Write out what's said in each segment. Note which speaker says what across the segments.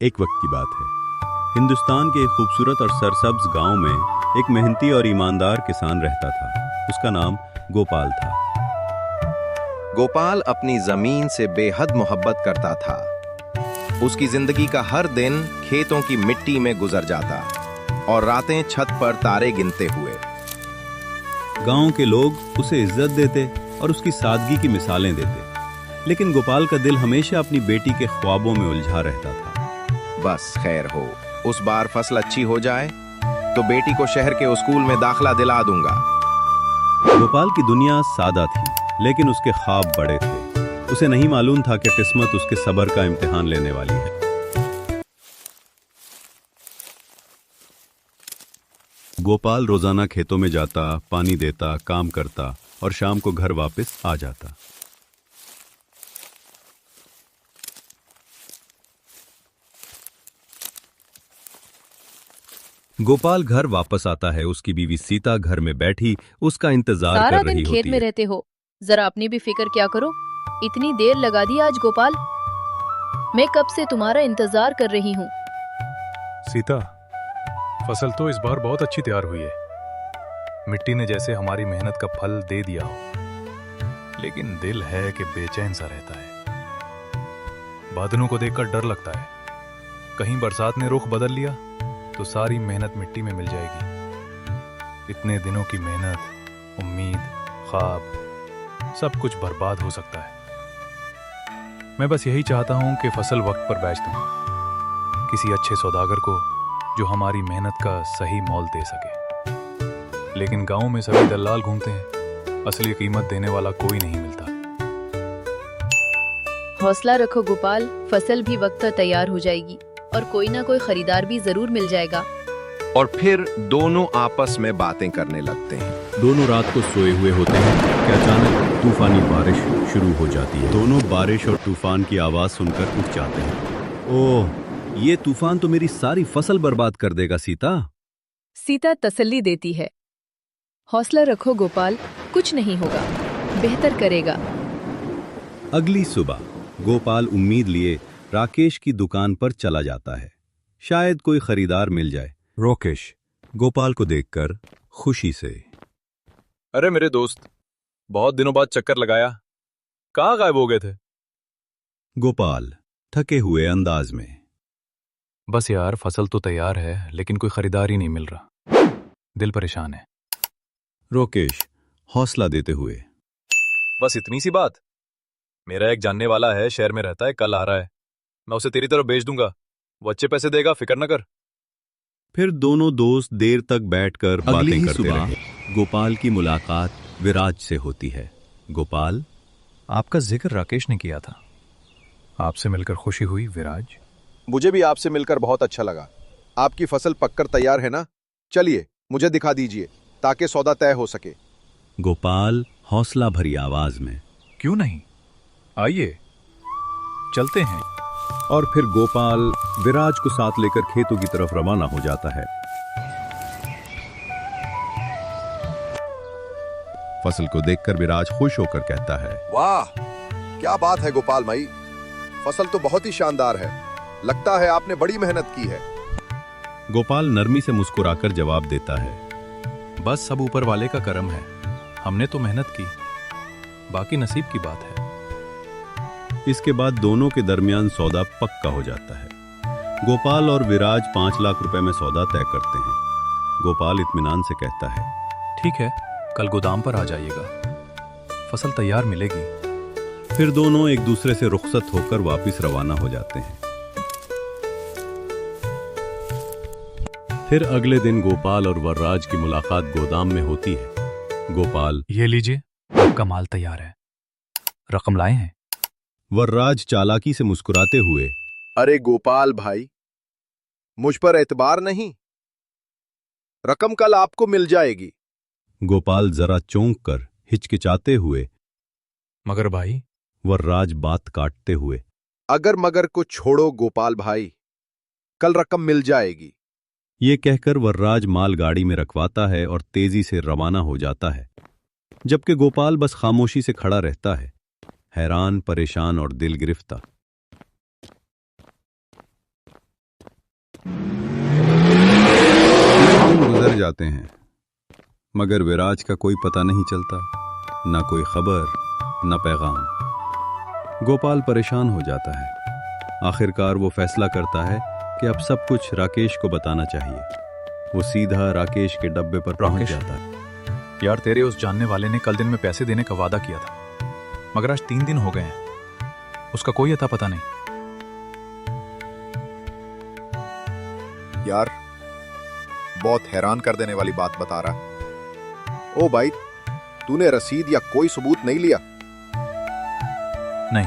Speaker 1: एक वक्त की बात है। हिंदुस्तान के एक खूबसूरत और सरसब्ज गांव में एक मेहनती और ईमानदार किसान रहता था। उसका नाम गोपाल था।
Speaker 2: गोपाल अपनी जमीन से बेहद मोहब्बत करता था। उसकी जिंदगी का हर दिन खेतों की मिट्टी में गुजर जाता और रातें छत पर तारे गिनते हुए।
Speaker 1: गांव के लोग उसे इज्जत देते और उसकी सादगी की मिसालें देते, लेकिन गोपाल का दिल हमेशा अपनी बेटी के ख्वाबों में उलझा रहता था।
Speaker 2: बस खैर हो, उस बार फसल अच्छी हो जाए तो बेटी को शहर के स्कूल में दाखला दिला दूंगा।
Speaker 1: गोपाल की दुनिया सादा थी, लेकिन उसके ख्वाब बड़े थे। उसे नहीं मालूम था कि किस्मत उसके सब्र का इम्तिहान लेने वाली है। गोपाल रोजाना खेतों में जाता, पानी देता, काम करता और शाम को घर वापस आ जाता। गोपाल घर वापस आता है। उसकी बीवी सीता घर में बैठी उसका इंतजार
Speaker 3: सारा
Speaker 1: कर
Speaker 3: दिन
Speaker 1: रही
Speaker 3: खेत
Speaker 1: होती
Speaker 3: में
Speaker 1: है।
Speaker 3: रहते हो, जरा अपनी भी फिक्र क्या करो। इतनी देर लगा दी आज गोपाल, मैं कब से तुम्हारा इंतजार कर रही हूँ।
Speaker 4: सीता, फसल तो इस बार बहुत अच्छी तैयार हुई है। मिट्टी ने जैसे हमारी मेहनत का फल दे दिया हो, लेकिन दिल है कि बेचैन सा रहता है। बादलों को देखकर डर लगता है, कहीं बरसात ने रुख बदल लिया तो सारी मेहनत मिट्टी में मिल जाएगी। इतने दिनों की मेहनत, उम्मीद, ख्वाब, सब कुछ बर्बाद हो सकता है। मैं बस यही चाहता हूं कि फसल वक्त पर बेच दूं, किसी अच्छे सौदागर को जो हमारी मेहनत का सही मोल दे सके। लेकिन गांव में सभी दलाल घूमते हैं, असली कीमत देने वाला कोई नहीं मिलता।
Speaker 3: हौसला रखो गोपाल, फसल भी वक्त पर तैयार हो जाएगी और कोई ना कोई खरीदार भी जरूर मिल जाएगा।
Speaker 2: और फिर दोनों आपस में बातें करने लगते हैं।
Speaker 1: दोनों रात को सोए हुए होते हैं कि अचानक तूफानी बारिश शुरू हो जाती है। दोनों बारिश और तूफान की आवाज सुनकर उठ जाते हैं। ओह, ये तूफान तो मेरी सारी फसल बर्बाद कर देगा। सीता
Speaker 3: सीता तसल्ली देती है, हौसला रखो गोपाल, कुछ नहीं होगा, बेहतर करेगा।
Speaker 1: अगली सुबह गोपाल उम्मीद लिए राकेश की दुकान पर चला जाता है। शायद कोई खरीदार मिल जाए। राकेश गोपाल को देखकर खुशी से,
Speaker 4: अरे मेरे दोस्त, बहुत दिनों बाद चक्कर लगाया, कहाँ गायब हो गए थे?
Speaker 1: गोपाल थके हुए अंदाज में,
Speaker 4: बस यार, फसल तो तैयार है लेकिन कोई खरीदार ही नहीं मिल रहा, दिल परेशान है।
Speaker 1: राकेश हौसला देते हुए,
Speaker 4: बस इतनी सी बात, मेरा एक जानने वाला है, शहर में रहता है, कल आ रहा है, मैं उसे तेरी तरफ भेज दूंगा, वो अच्छे पैसे देगा, फिक्र न कर।
Speaker 1: फिर दोनों दोस्त देर तक बैठकर बातें करते
Speaker 4: सुबह
Speaker 1: रहे। गोपाल की मुलाकात विराज से होती है। गोपाल,
Speaker 4: आपका जिक्र राकेश ने किया था, आपसे मिलकर खुशी हुई विराज।
Speaker 5: मुझे भी आपसे मिलकर बहुत अच्छा लगा। आपकी फसल पककर तैयार है ना? चलिए मुझे दिखा दीजिए ताकि सौदा तय हो सके।
Speaker 1: गोपाल हौसला भरी आवाज में,
Speaker 4: क्यों नहीं, आइए चलते हैं।
Speaker 1: और फिर गोपाल विराज को साथ लेकर खेतों की तरफ रवाना हो जाता है। फसल को देखकर विराज खुश होकर कहता है,
Speaker 5: वाह, क्या बात है गोपाल भाई, फसल तो बहुत ही शानदार है। लगता है आपने बड़ी मेहनत की है।
Speaker 1: गोपाल नरमी से मुस्कुराकर जवाब देता है,
Speaker 4: बस सब ऊपर वाले का करम है, हमने तो मेहनत की, बाकी नसीब की बात है।
Speaker 1: इसके बाद दोनों के दरमियान सौदा पक्का हो जाता है। गोपाल और विराज 5 लाख रुपए में सौदा तय करते हैं। गोपाल इत्मीनान से कहता है,
Speaker 4: ठीक है, कल गोदाम पर आ जाइएगा, फसल तैयार मिलेगी।
Speaker 1: फिर दोनों एक दूसरे से रुखसत होकर वापस रवाना हो जाते हैं। फिर अगले दिन गोपाल और वर्राज की मुलाकात गोदाम में होती है। गोपाल,
Speaker 4: ये लीजिए, आपका माल तैयार है, रकम लाए हैं?
Speaker 1: वर्राज चालाकी से मुस्कुराते हुए,
Speaker 5: अरे गोपाल भाई, मुझ पर एतबार नहीं, रकम कल आपको मिल जाएगी।
Speaker 1: गोपाल जरा चौंक कर हिचकिचाते हुए,
Speaker 4: मगर भाई,
Speaker 1: वर्राज बात काटते हुए,
Speaker 5: अगर मगर को छोड़ो गोपाल भाई, कल रकम मिल जाएगी।
Speaker 1: ये कहकर वर्राज मालगाड़ी में रखवाता है और तेजी से रवाना हो जाता है, जबकि गोपाल बस खामोशी से खड़ा रहता है, हैरान, परेशान और दिल गिरफ्तार। जाते हैं, मगर विराज का कोई पता नहीं चलता, ना कोई खबर, ना पैगाम। गोपाल परेशान हो जाता है। आखिरकार वो फैसला करता है कि अब सब कुछ राकेश को बताना चाहिए। वो सीधा राकेश के डब्बे पर पहुंच
Speaker 4: राकेश?
Speaker 1: जाता है।
Speaker 4: यार, तेरे उस जानने वाले ने कल दिन में पैसे देने का वादा किया था, मगर आज 3 दिन हो गए हैं, उसका कोई अता पता नहीं।
Speaker 5: यार, बहुत हैरान कर देने वाली बात बता रहा। ओ भाई, तूने रसीद या कोई सबूत नहीं लिया?
Speaker 4: नहीं,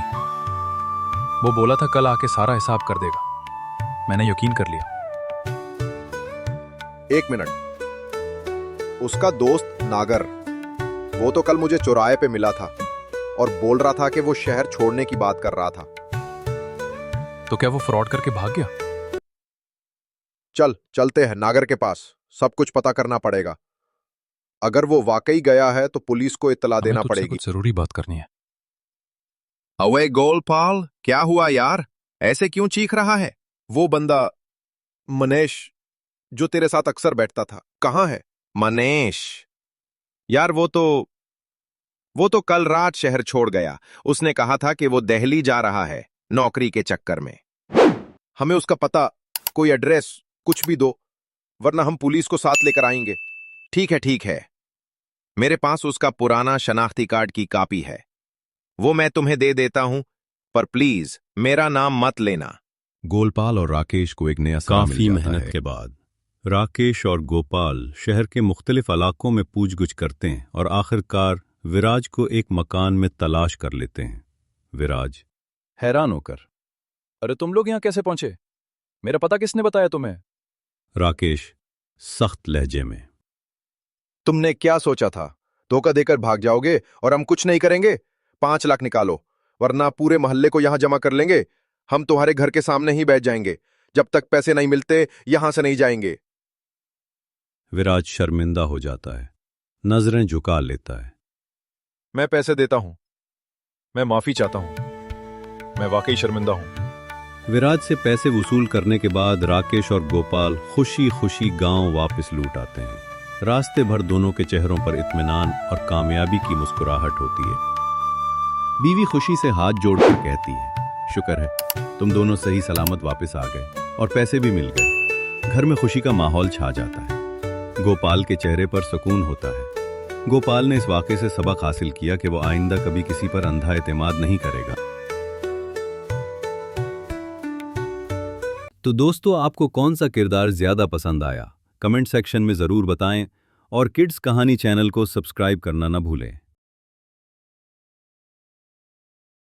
Speaker 4: वो बोला था कल आके सारा हिसाब कर देगा। मैंने यकीन कर लिया।
Speaker 5: एक मिनट, उसका दोस्त नागर, वो तो कल मुझे चौराहे पे मिला था और बोल रहा था कि वो शहर छोड़ने की बात कर रहा था।
Speaker 4: तो क्या वो फ्रॉड करके भाग गया?
Speaker 5: चलते हैं नागर के पास, सब कुछ पता करना पड़ेगा। अगर वो वाकई गया है तो पुलिस को इत्तला
Speaker 4: हमें
Speaker 5: देना
Speaker 4: तुझसे
Speaker 5: पड़ेगी।
Speaker 4: कुछ जरूरी बात करनी है।
Speaker 2: अवे गोलपाल, क्या हुआ यार? ऐसे क्यों चीख रहा है?
Speaker 5: वो बंदा मनेश जो तेरे साथ अक्सर बैठता था, कहाँ है?
Speaker 2: मनेश? यार, वो तो कल रात शहर छोड़ गया। उसने कहा था कि वो दिल्ली जा रहा है नौकरी के चक्कर में।
Speaker 5: हमें उसका पता, कोई एड्रेस, कुछ भी दो, वरना हम पुलिस को साथ लेकर आएंगे।
Speaker 2: ठीक है। मेरे पास उसका पुराना शनाख्ती कार्ड की कॉपी है, वो मैं तुम्हें दे देता हूं, पर प्लीज मेरा नाम मत लेना।
Speaker 1: गोपाल और राकेश को एक नया सलाह मिल
Speaker 5: काफी
Speaker 1: जाता
Speaker 5: मेहनत
Speaker 1: है। के बाद राकेश और गोपाल शहर के मुख्तलिफ इलाकों में पूछगुछ करते हैं और आखिरकार विराज को एक मकान में तलाश कर लेते हैं। विराज हैरान होकर,
Speaker 4: अरे तुम लोग यहाँ कैसे पहुंचे? मेरा पता किसने बताया तुम्हें?
Speaker 1: राकेश सख्त लहजे में,
Speaker 5: तुमने क्या सोचा था? धोखा देकर भाग जाओगे और हम कुछ नहीं करेंगे? 5 लाख निकालो, वरना पूरे मोहल्ले को यहां जमा कर लेंगे। हम तुम्हारे घर के सामने ही बैठ जाएंगे। जब तक पैसे नहीं मिलते यहां से नहीं जाएंगे।
Speaker 1: विराज शर्मिंदा हो जाता है, नजरें झुका लेता है।
Speaker 5: मैं पैसे देता हूं, मैं माफी चाहता हूं, मैं वाकई शर्मिंदा हूं।
Speaker 1: विराज से पैसे वसूल करने के बाद राकेश और गोपाल खुशी खुशी गांव वापस लौट आते हैं। रास्ते भर दोनों के चेहरों पर इत्मीनान और कामयाबी की मुस्कुराहट होती है। बीवी खुशी से हाथ जोड़कर कहती है, शुक्र है तुम दोनों सही सलामत वापस आ गए और पैसे भी मिल गए। घर में खुशी का माहौल छा जाता है। गोपाल के चेहरे पर सुकून होता है। गोपाल ने इस वाक़े से सबक हासिल किया कि वो आइंदा कभी किसी पर अंधा एतमाद नहीं करेगा। तो दोस्तों, आपको कौन सा किरदार ज्यादा पसंद आया? कमेंट सेक्शन में जरूर बताएं और किड्स कहानी चैनल को सब्सक्राइब करना ना भूलें।